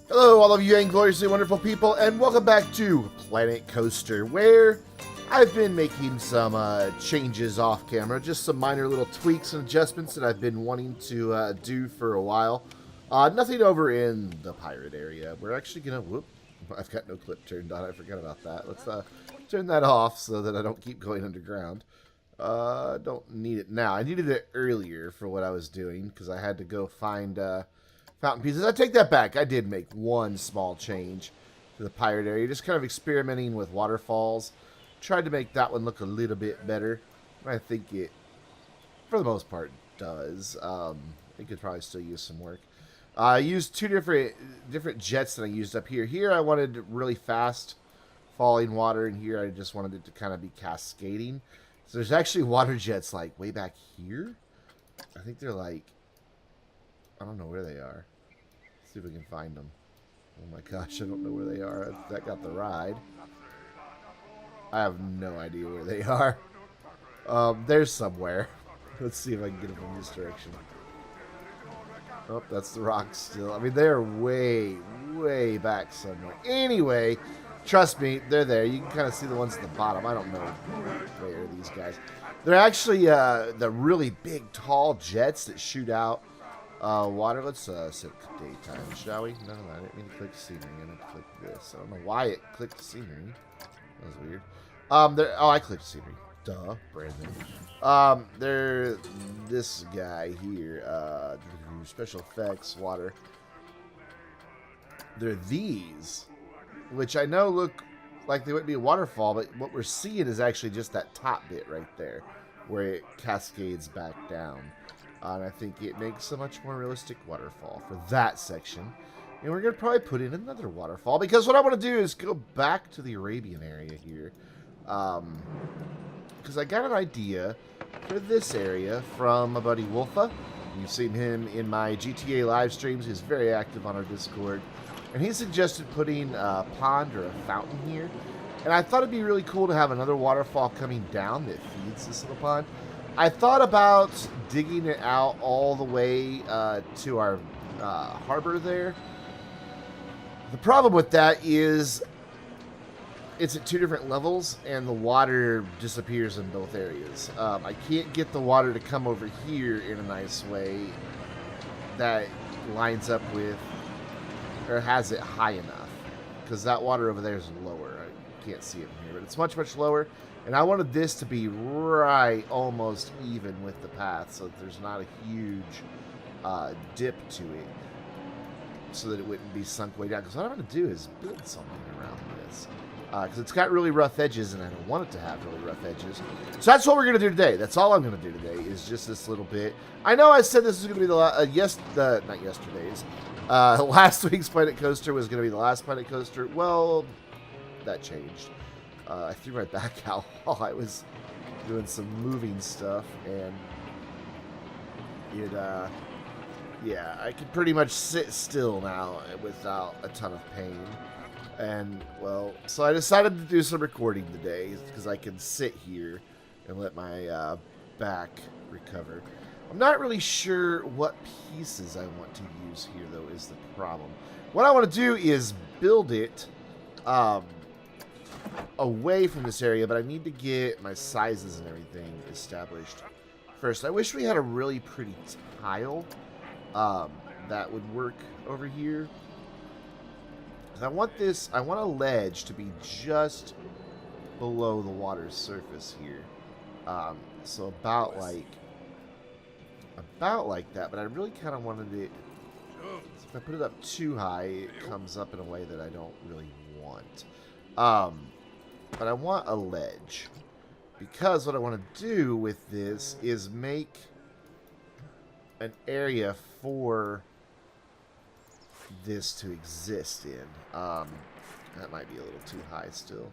Hello, all of you Vaingloriously wonderful people, and welcome back to Planet Coaster, where I've been making some changes off camera, just some minor little tweaks and adjustments that I've been wanting to do for a while. Nothing over in the pirate area. We're actually gonna, whoop, I've got no clip turned on, I forgot about that. Let's turn that off so that I don't keep going underground. Don't need it now. I needed it earlier for what I was doing, because I had to go find, fountain pieces. I take that back. I did make one small change to the pirate area. Just kind of experimenting with waterfalls. Tried to make that one look a little bit better. I think it, for the most part, does. It could probably still use some work. I used two different jets that I used up here. Here I wanted really fast falling water, and here I just wanted it to kind of be cascading. So there's actually water jets like way back here. I think they're like, I don't know where they are. Let's see if we can find them. Oh my gosh, I don't know where they are. That got the ride. I have no idea where they are. They're somewhere. Let's see if I can get them in this direction. Oh, that's the rocks still. I mean, they're way, way back somewhere. Anyway, trust me, they're there. You can kind of see the ones at the bottom. I don't know where are these guys. They're actually the really big, tall jets that shoot out water. Let's set daytime, shall we? No, I didn't mean to click scenery. I meant to click this. I don't know why it clicked scenery. That was weird. Oh, I clicked scenery. Duh, Brandon. They're this guy here. Special effects, water. They're these, which I know look like they wouldn't be a waterfall, but what we're seeing is actually just that top bit right there, where it cascades back down. And I think it makes a much more realistic waterfall for that section. And we're going to probably put in another waterfall, because what I want to do is go back to the Arabian area here. Because I got an idea for this area from my buddy Wolfa. You've seen him in my GTA live streams. He's very active on our Discord. And he suggested putting a pond or a fountain here. And I thought it'd be really cool to have another waterfall coming down that feeds this little pond. I thought about digging it out all the way to our harbor there. The problem with that is it's at two different levels, and the water disappears in both areas. I can't get the water to come over here in a nice way that lines up with, or has it high enough, because that water over there is lower. I can't see it from here, but it's much, much lower. And I wanted this to be right almost even with the path, so that there's not a huge dip to it, so that it wouldn't be sunk way down. Because what I'm going to do is build something around this. Because it's got really rough edges, and I don't want it to have really rough edges. So that's what we're going to do today. That's all I'm going to do today, is just this little bit. I know I said this was going to be the not yesterday's. Last week's Planet Coaster was going to be the last Planet Coaster. Well, that changed. I threw my back out while I was doing some moving stuff, and it, yeah, I can pretty much sit still now without a ton of pain. And, well, so I decided to do some recording today, because I can sit here and let my back recover. I'm not really sure what pieces I want to use here, though, is the problem. What I want to do is build it away from this area, but I need to get my sizes and everything established first. I wish we had a really pretty tile that would work over here. I want a ledge to be just below the water's surface here. So about like that, but I really kind of wanted it, if I put it up too high, it comes up in a way that I don't really want. But I want a ledge, because what I want to do with this is make an area for this to exist in. That might be a little too high still.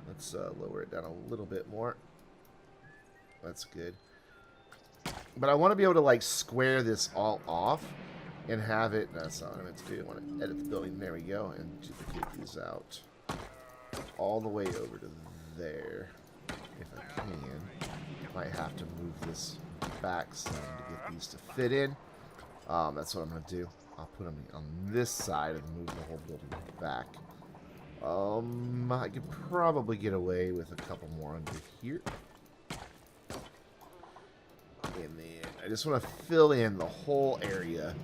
Let's lower it down a little bit more. That's good. But I want to be able to like square this all off and have it. That's not what I meant to do. I want to edit the building. There we go. And duplicate these out all the way over to there. If I can. Might have to move this back some to get these to fit in. That's what I'm going to do. I'll put them on this side and move the whole building back. I could probably get away with a couple more under here. And then I just want to fill in the whole area.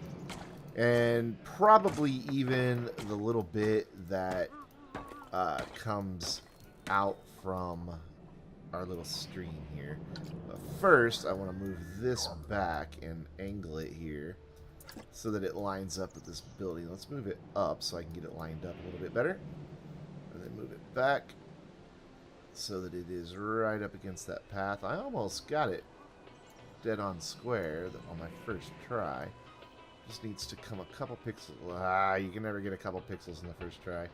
And probably even the little bit that comes out from our little stream here. But first, I want to move this back and angle it here so that it lines up with this building. Let's move it up so I can get it lined up a little bit better. And then move it back so that it is right up against that path. I almost got it dead on square on my first try. Just needs to come a couple pixels. You can never get a couple pixels in the first try.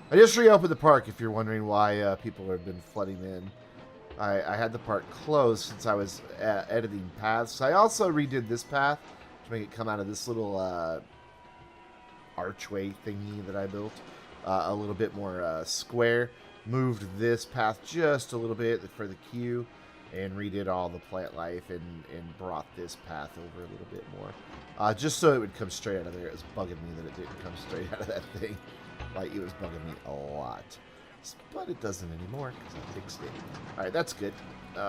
I just reopened the park if you're wondering why people have been flooding in. I had the park closed since I was editing paths. I also redid this path to make it come out of this little archway thingy that I built. A little bit more square. Moved this path just a little bit for the queue. And redid all the plant life and brought this path over a little bit more. Just so it would come straight out of there. It was bugging me that it didn't come straight out of that thing. Like, it was bugging me a lot. But it doesn't anymore because I fixed it. Alright, that's good.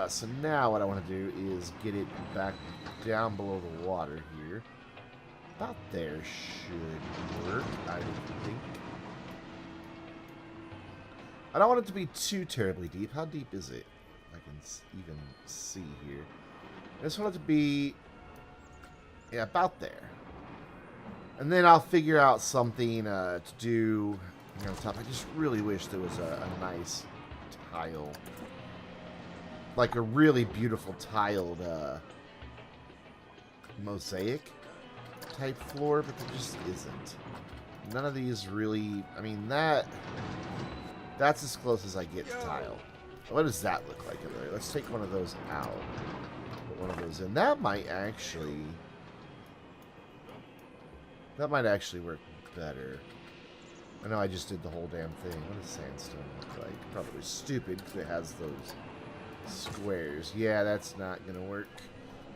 So now what I want to do is get it back down below the water here. About there should work, I would think. I don't want it to be too terribly deep. How deep is it? I can even see here. I just want it to be, yeah, about there. And then I'll figure out something to do here on top. I just really wish there was a nice tile. Like a really beautiful tiled mosaic type floor, but there just isn't. None of these really, I mean, that's as close as I get to tile. What does that look like over there? Let's take one of those out. Put one of those in. That might actually work better. I know I just did the whole damn thing. What does sandstone look like? Probably stupid because it has those squares. Yeah, that's not going to work.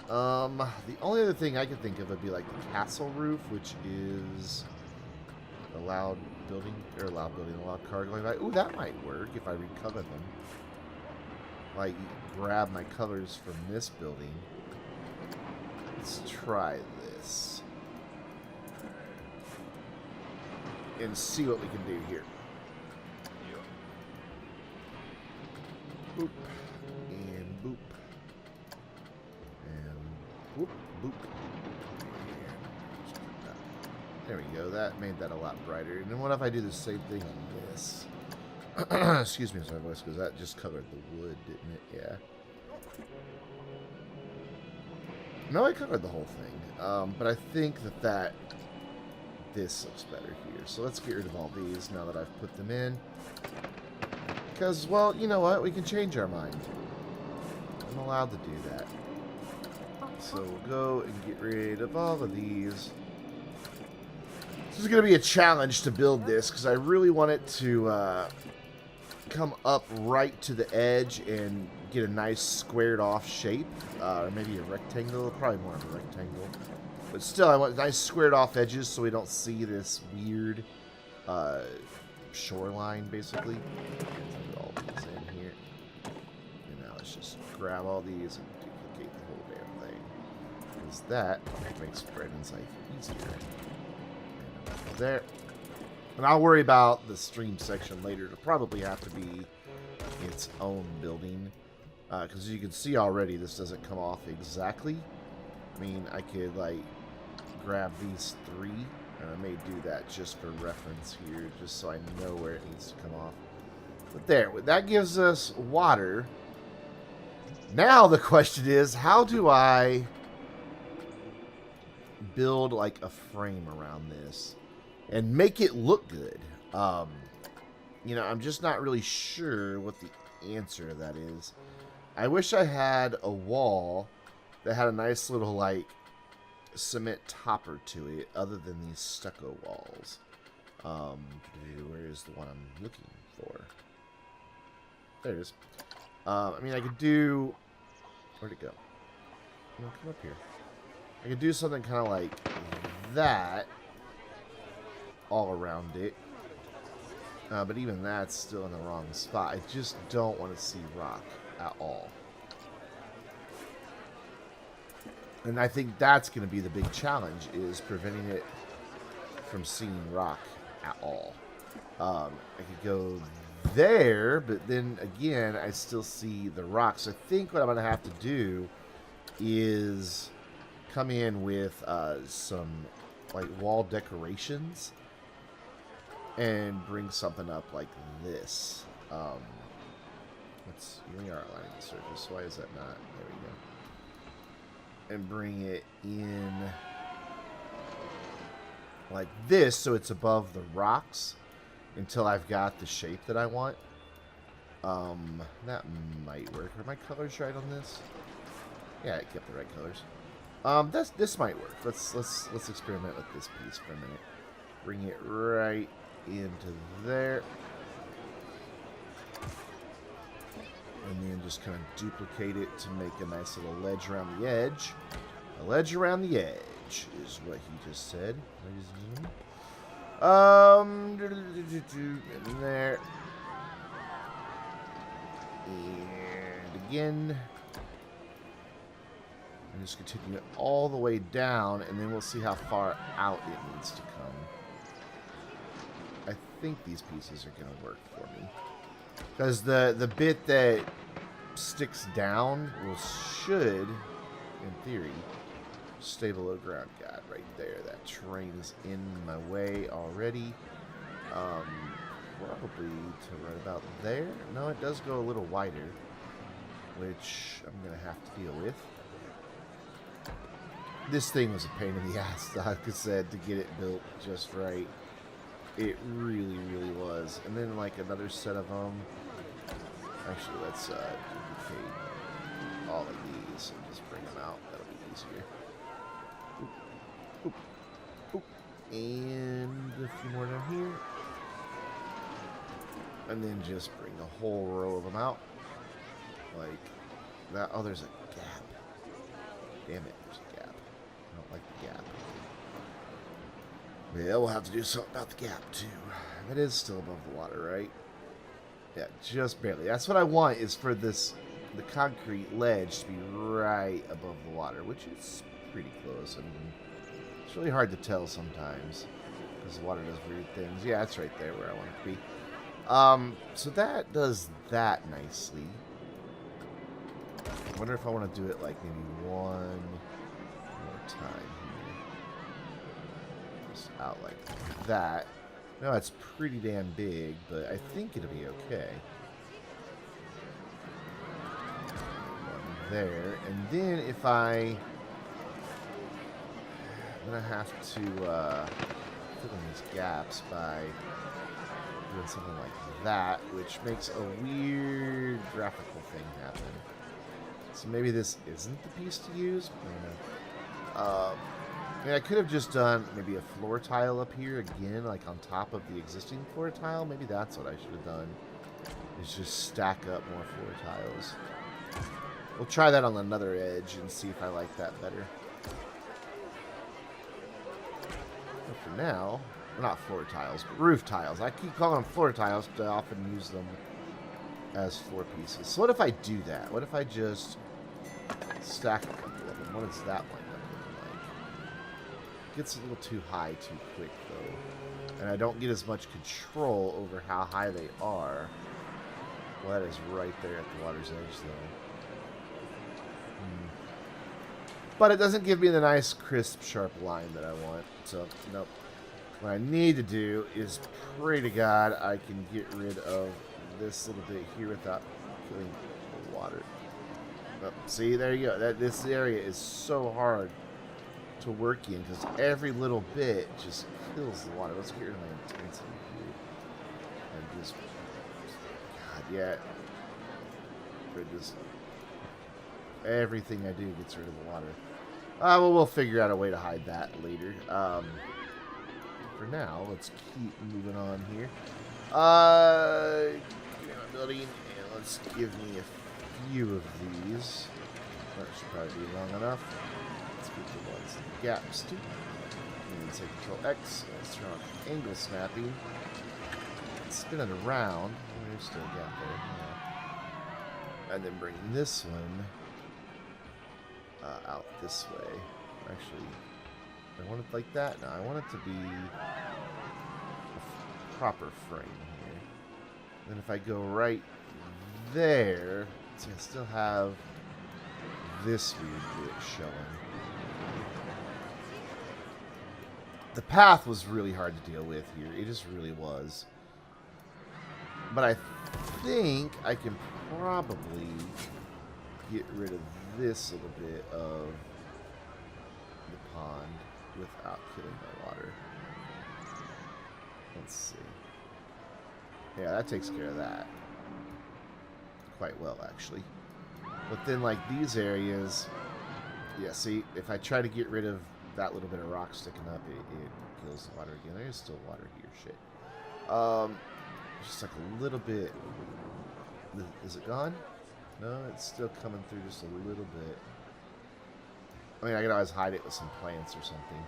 The only other thing I could think of would be like the castle roof, which is a loud building, or a loud car going by. Ooh, that might work if I recover them. Like, grab my colors from this building. Let's try this. And see what we can do here. Boop. And boop. And whoop, boop. There we go. That made that a lot brighter. And then what if I do the same thing on this? Excuse me as my voice goes. That just covered the wood, didn't it? Yeah. No, I covered the whole thing. But I think that this looks better here. So let's get rid of all these now that I've put them in. Because, well, you know what? We can change our mind. I'm allowed to do that. So we'll go and get rid of all of these. This is going to be a challenge to build this because I really want it to come up right to the edge and get a nice squared off shape. Or maybe a rectangle. Probably more of a rectangle. But still, I want nice squared off edges so we don't see this weird shoreline, basically. Put all these in here. And now let's just grab all these and duplicate the whole damn thing. Because that makes Brandon's life easier. And there. And I'll worry about the stream section later. It'll probably have to be its own building. Because as you can see already, this doesn't come off exactly. I mean, I could, like, grab these three, and I may do that just for reference here, just so I know where it needs to come off. But there, that gives us water. Now the question is, how do I build, like, a frame around this and make it look good? You know, I'm just not really sure what the answer to that is. I wish I had a wall that had a nice little, like, cement topper to it, other than these stucco walls. Where is the one I'm looking for? There it is. I mean, I could do... Where'd it go? No, come up here. I could do something kind of like that, all around it. But even that's still in the wrong spot. I just don't want to see rock at all. And I think that's going to be the big challenge, is preventing it from seeing rock at all. I could go there, but then again, I still see the rocks. I think what I'm going to have to do is come in with some like wall decorations and bring something up like this. We are aligning the surface. Why is that not? There we go. And bring it in like this, so it's above the rocks until I've got the shape that I want. That might work. Are my colors right on this? Yeah, I kept the right colors. This might work. Let's experiment with this piece for a minute. Bring it right into there. And then just kind of duplicate it to make a nice little ledge around the edge. A ledge around the edge is what he just said. In there. And again. And just continue it all the way down, and then we'll see how far out it needs to come. I think these pieces are going to work for me. Because the bit that sticks down should, in theory, stay below ground. God, right there. That terrain is in my way already. Probably to right about there. No, it does go a little wider, which I'm going to have to deal with. This thing was a pain in the ass, like I said, to get it built just right. It really, really was. And then, like, another set of them. Actually, let's duplicate all of these and just bring them out. That'll be easier. Boop, boop, boop. And a few more down here. And then just bring the whole row of them out. Like that. Oh, there's a gap. Damn it, there's a gap. I don't like the gap. Yeah, we'll have to do something about the gap, too. It is still above the water, right? Yeah, just barely. That's what I want, is for the concrete ledge to be right above the water, which is pretty close. I mean, it's really hard to tell sometimes, because the water does weird things. Yeah, it's right there where I want it to be. So that does that nicely. I wonder if I want to do it like maybe one more time here. Just out like that. No, it's pretty damn big, but I think it'll be okay. One there. And then if I'm going to have to fill in these gaps by doing something like that, which makes a weird graphical thing happen. So maybe this isn't the piece to use. I mean, I could have just done maybe a floor tile up here again, like on top of the existing floor tile. Maybe that's what I should have done, is just stack up more floor tiles. We'll try that on another edge and see if I like that better. But for now, well, not floor tiles, but roof tiles. I keep calling them floor tiles because I often use them as floor pieces. So what if I do that? What if I just stack a couple of them? What is that one? Gets a little too high too quick, though. And I don't get as much control over how high they are. Well, that is right there at the water's edge, though. But it doesn't give me the nice, crisp, sharp line that I want. So, nope. What I need to do is pray to God I can get rid of this little bit here without killing the water. Oh, see, there you go. This area is so hard to work in because every little bit just kills the water. Let's get rid of my intensity here. And just, God, yeah. Everything I do gets rid of the water. Well, we'll figure out a way to hide that later. For now, let's keep moving on here. Building, and let's give me a few of these. That should probably be long enough. Let's get the ones in the gaps too. then say Control X. Let's turn on angle snapping. Spin it around. There's still a gap there. Yeah. And then bring this one out this way. Actually, I want it like that. No, I want it to be a proper frame here. Then if I go right there, see, I still have this weird bit showing. The path was really hard to deal with here. It just really was. But I think I can probably get rid of this little bit of the pond without killing my water. Let's see. Yeah, that takes care of that. Quite well, actually. But then, like, these areas... Yeah, see, if I try to get rid of that little bit of rock sticking up, it kills the water again. There's still water here. Shit. Just like a little bit. Is it gone? No, it's still coming through just a little bit. I mean, I could always hide it with some plants or something.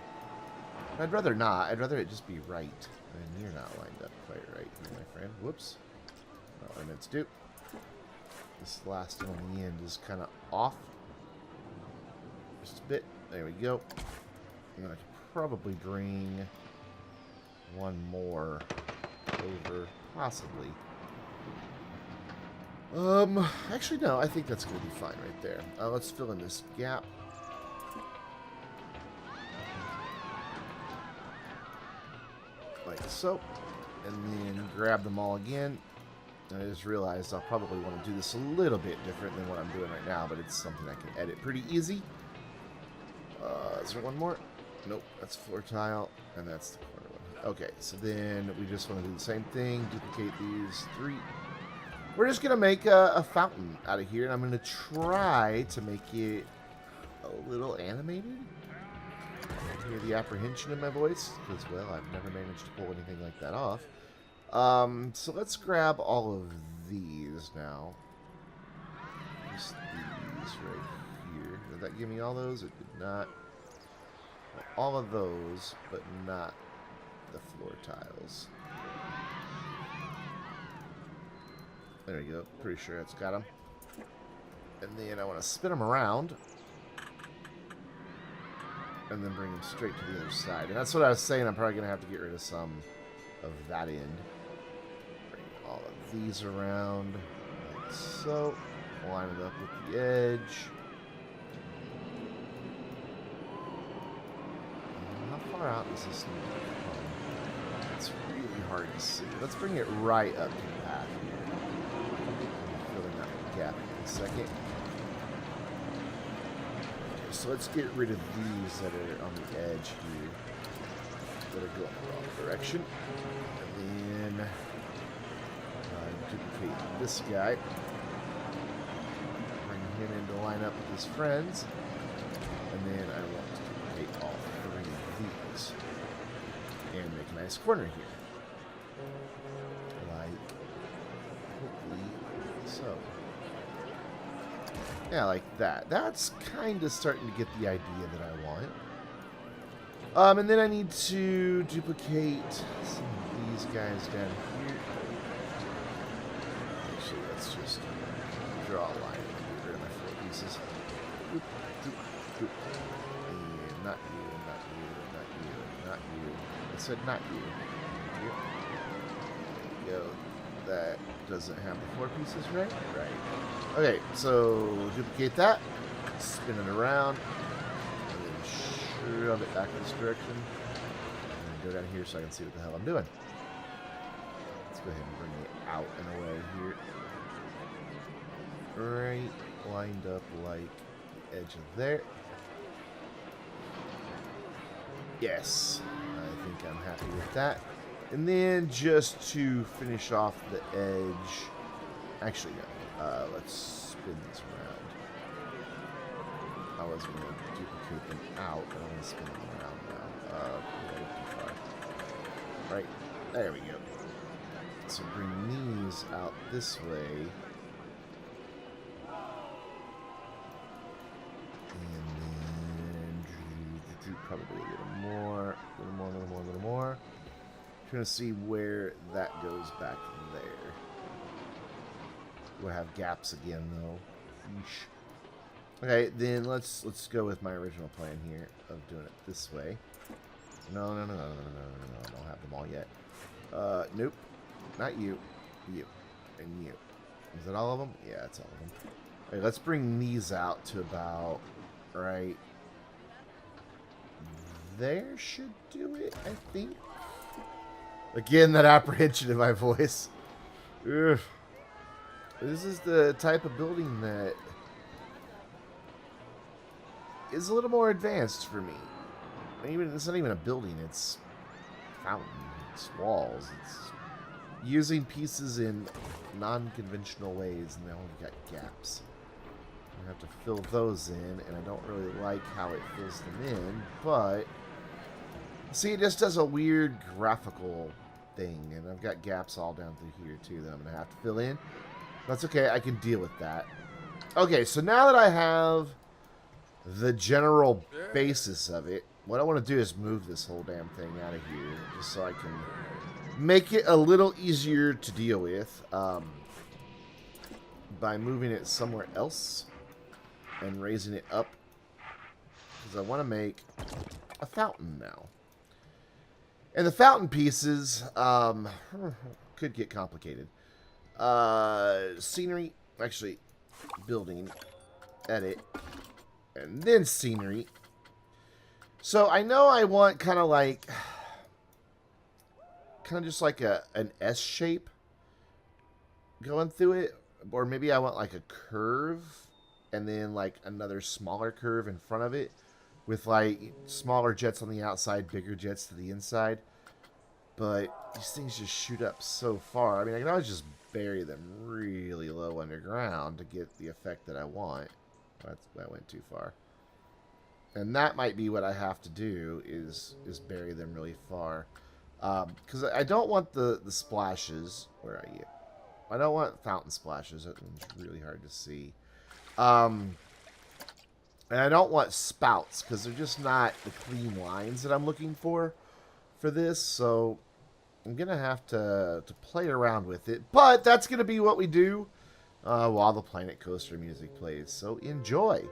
But I'd rather not. I'd rather it just be right. I mean, you're not lined up quite right here, my friend. Whoops. Not what I meant to do. This last one on the end is kind of off. Just a bit. There we go. And I could probably bring one more over, possibly. Actually, no. I think that's going to be fine right there. Let's fill in this gap. Like so. And then grab them all again. And I just realized I'll probably want to do this a little bit different than what I'm doing right now, but it's something I can edit pretty easy. Is there one more? Nope, that's floor tile, and that's the corner one. Okay, so then we just want to do the same thing, duplicate these three. We're just going to make a fountain out of here, and I'm going to try to make it a little animated. I hear the apprehension in my voice, because, well, I've never managed to pull anything like that off. So let's grab all of these now. Just these right here. Did that give me all those? It did not. All of those, but not the floor tiles. There we go. Pretty sure it's got them. And then I want to spin them around. And then bring them straight to the other side. And that's what I was saying. I'm probably going to have to get rid of some of that end. Bring all of these around. Like so. Line it up with the edge. How far out does this need to come? It's really hard to see. Let's bring it right up to the path here. I'm filling that gap in a second. Okay, so let's get rid of these that are on the edge here. That are going the wrong direction. And then duplicate this guy. Bring him in to line up with his friends. And then I want to duplicate all three of these. And make a nice corner here. Like, hopefully, so. Yeah, like that. That's kind of starting to get the idea that I want. And then I need to duplicate some of these guys down here. Actually, let's just draw a line and get rid of my four pieces. Boop, boop, boop. And not you, not you, not you, not you. I said not you. Here. There you go. That doesn't have the four pieces, right? Right. Okay, so duplicate that, spin it around, and then shove it back in this direction, and then go down here so I can see what the hell I'm doing. Let's go ahead and bring it out and away here. Right, lined up like the edge of there. Yes, I think I'm happy with that. And then just to finish off the edge, actually no, let's spin this around. I was going to duplicate them out, but I'm going to spin them around now. Too far. Right, there we go. So bring these out this way. And then probably a little more, a trying to see where that goes back there. We'll have gaps again, though. Yeesh. Okay, then let's go with my original plan here of doing it this way. No, I don't have them all yet. Nope. Not you. You. And you. Is that all of them? Yeah, it's all of them. Okay, let's bring these out to about right there should do it, I think. Again, that apprehension in my voice. Ugh. This is the type of building that is a little more advanced for me. It's not even a building, it's fountain, it's walls, it's using pieces in non-conventional ways, and now we've got gaps. I have to fill those in, and I don't really like how it fills them in, but see, it just does a weird graphical thing, and I've got gaps all down through here too that I'm gonna have to fill in. That's okay, I can deal with that. Okay, so now that I have the general basis of it, what I want to do is move this whole damn thing out of here, just so I can make it a little easier to deal with by moving it somewhere else and raising it up, because I want to make a fountain now. And the fountain pieces could get complicated. Scenery, actually, building, edit, and then scenery. So I know I want kind of just like an S shape going through it, or maybe I want like a curve and then like another smaller curve in front of it with like smaller jets on the outside, bigger jets to the inside. But these things just shoot up so far. I mean, I can always just bury them really low underground to get the effect that I want. That went too far. And that might be what I have to do is bury them really far. Because I don't want the splashes. Where are you? I don't want fountain splashes. That one's really hard to see. And I don't want spouts because they're just not the clean lines that I'm looking for this. So I'm going to have to play around with it. But that's going to be what we do while the Planet Coaster music plays. So enjoy.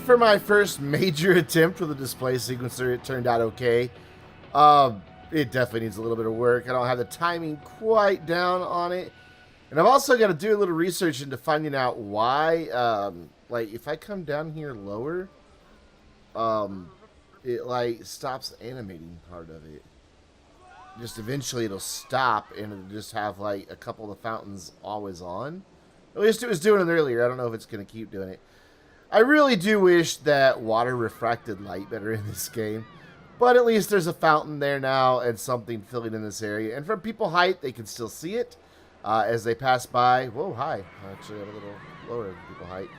for my first major attempt with a display sequencer, it turned out okay. It definitely needs a little bit of work. I don't have the timing quite down on it. And I've also got to do a little research into finding out why, like, if I come down here lower, it, like, stops animating part of it. Just eventually it'll stop, and it'll just have, like, a couple of the fountains always on. At least it was doing it earlier. I don't know if it's going to keep doing it. I really do wish that water refracted light better in this game. But at least there's a fountain there now and something filling in this area. And from people height, they can still see it as they pass by. Whoa, hi. Actually, I'm a little lower than people height.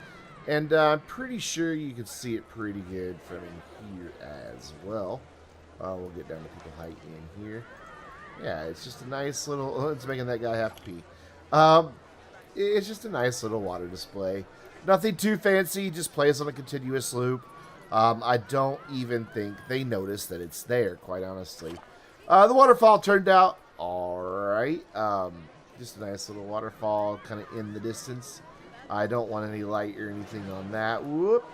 And I'm pretty sure you can see it pretty good from in here as well. We'll get down to people height in here. Yeah, it's just a nice little... Oh, it's making that guy have to pee. It's just a nice little water display. Nothing too fancy, just plays on a continuous loop. I don't even think they notice that it's there, quite honestly. The waterfall turned out alright. Just a nice little waterfall kind of in the distance. I don't want any light or anything on that. Whoop.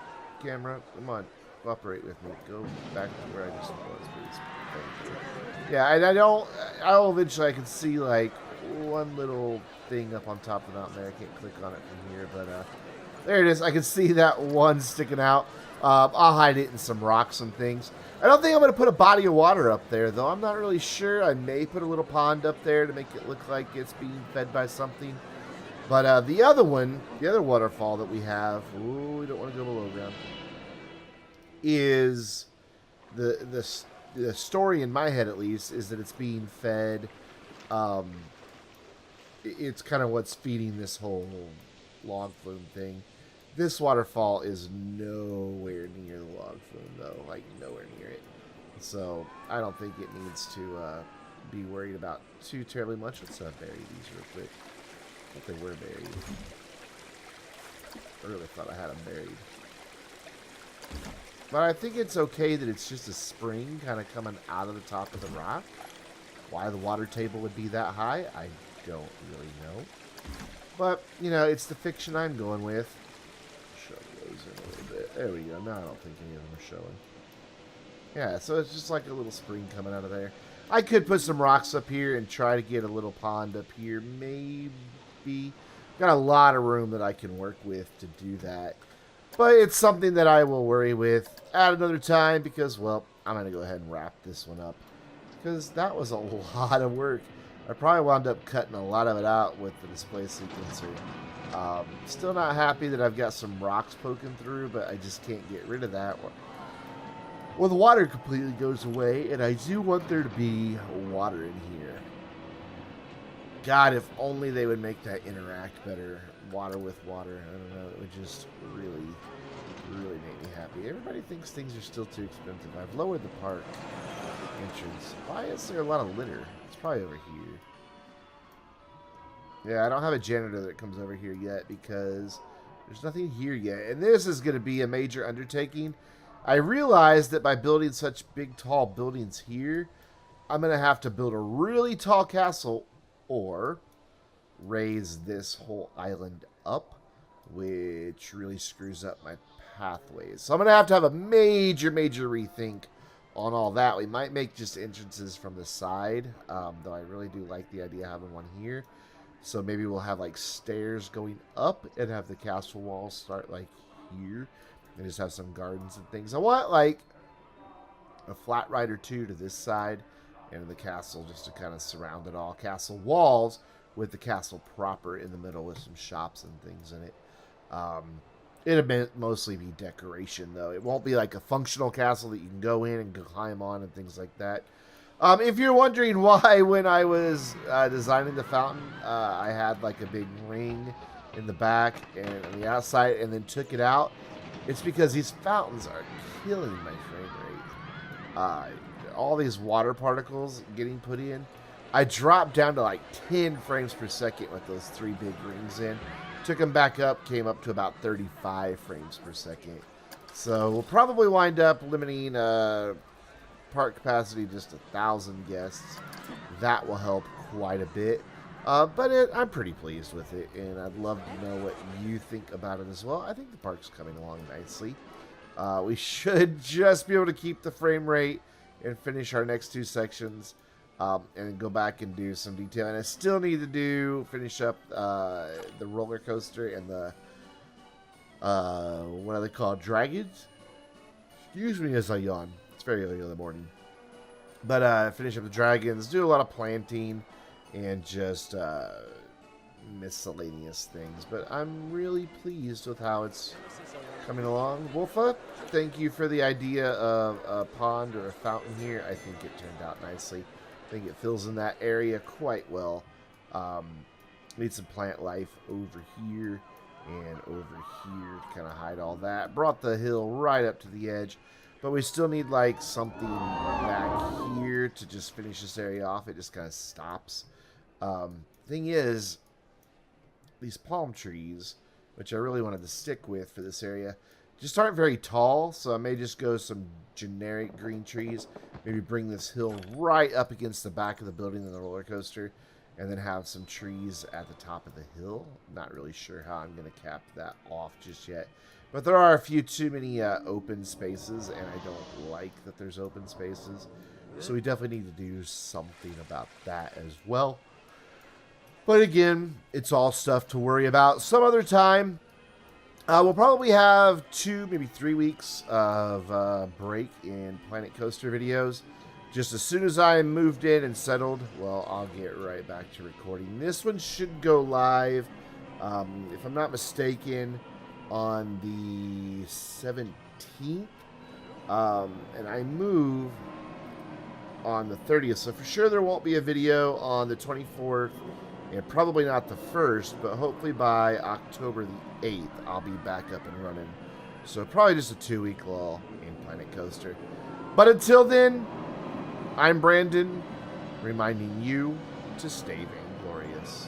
Camera, come on. Cooperate with me. Go back to where I just was, please. Thank you. Yeah, and I'll eventually, I can see like one little thing up on top of the mountain there. I can't click on it from here, but there it is. I can see that one sticking out. I'll hide it in some rocks and things. I don't think I'm going to put a body of water up there, though. I'm not really sure. I may put a little pond up there to make it look like it's being fed by something. But the other one, the other waterfall that we have, ooh, we don't want to go below ground, is the story in my head, at least, is that it's being fed. It's kind of what's feeding this whole log flume thing. This waterfall is nowhere near the log flume, though. Like, nowhere near it. So, I don't think it needs to be worried about too terribly much. Let's bury these real quick. I thought they were buried. I really thought I had them buried. But I think it's okay that it's just a spring kind of coming out of the top of the rock. Why the water table would be that high, I don't really know. But, you know, it's the fiction I'm going with. Show those in a little bit. There we go. Now I don't think any of them are showing. Yeah, so it's just like a little spring coming out of there. I could put some rocks up here and try to get a little pond up here. Maybe. Got a lot of room that I can work with to do that. But it's something that I will worry with at another time because, well, I'm going to go ahead and wrap this one up. Because that was a lot of work. I probably wound up cutting a lot of it out with the display sequencer. Still not happy that I've got some rocks poking through, but I just can't get rid of that. Well, the water completely goes away, and I do want there to be water in here. God, if only they would make that interact better. Water with water. I don't know. It would just really, really make me happy. Everybody thinks things are still too expensive. I've lowered the park entrance. Why is there a lot of litter? It's probably over here. Yeah, I don't have a janitor that comes over here yet because there's nothing here yet. And this is going to be a major undertaking. I realized that by building such big, tall buildings here, I'm going to have to build a really tall castle or raise this whole island up, which really screws up my pathways. So I'm going to have a major, major rethink on all that. We might make just entrances from the side, though I really do like the idea of having one here. So maybe we'll have like stairs going up and have the castle walls start like here and just have some gardens and things. I want like a flat right or two to this side and the castle just to kind of surround it all. Castle walls with the castle proper in the middle with some shops and things in it. It'll mostly be decoration, though. It won't be like a functional castle that you can go in and climb on and things like that. If you're wondering why, when I was designing the fountain, I had like a big ring in the back and on the outside and then took it out, it's because these fountains are killing my frame rate. All these water particles getting put in. I dropped down to like 10 frames per second with those 3 big rings in. Took them back up, came up to about 35 frames per second. So we'll probably wind up limiting park capacity to just 1,000 guests. That will help quite a bit. But I'm pretty pleased with it, and I'd love to know what you think about it as well. I think the park's coming along nicely. We should just be able to keep the frame rate and finish our next 2 sections, and then go back and do some detail. And I still need to finish up the roller coaster and the what are they called? Dragons? Excuse me as I yawn. It's very early in the morning. But finish up the dragons, do a lot of planting, and just miscellaneous things. But I'm really pleased with how it's coming along. Wolfa, thank you for the idea of a pond or a fountain here. I think it turned out nicely. I think it fills in that area quite well. Need some plant life over here and over here to kind of hide all that. Brought the hill right up to the edge, but we still need like something back here to just finish this area off. It just kind of stops. Thing is, these palm trees, which I really wanted to stick with for this area, just aren't very tall, so I may just go some generic green trees. Maybe bring this hill right up against the back of the building and the roller coaster, and then have some trees at the top of the hill. Not really sure how I'm going to cap that off just yet. But there are a few too many open spaces, and I don't like that there's open spaces. So we definitely need to do something about that as well. But again, it's all stuff to worry about some other time. We'll probably have 2, maybe 3 weeks of break in Planet Coaster videos. Just as soon as I moved in and settled, well, I'll get right back to recording. This one should go live, if I'm not mistaken, on the 17th. And I move on the 30th. So for sure there won't be a video on the 24th. And probably not the 1st, but hopefully by October the 8th, I'll be back up and running. So probably just a 2-week lull in Planet Coaster. But until then, I'm Brandon, reminding you to stay vainglorious.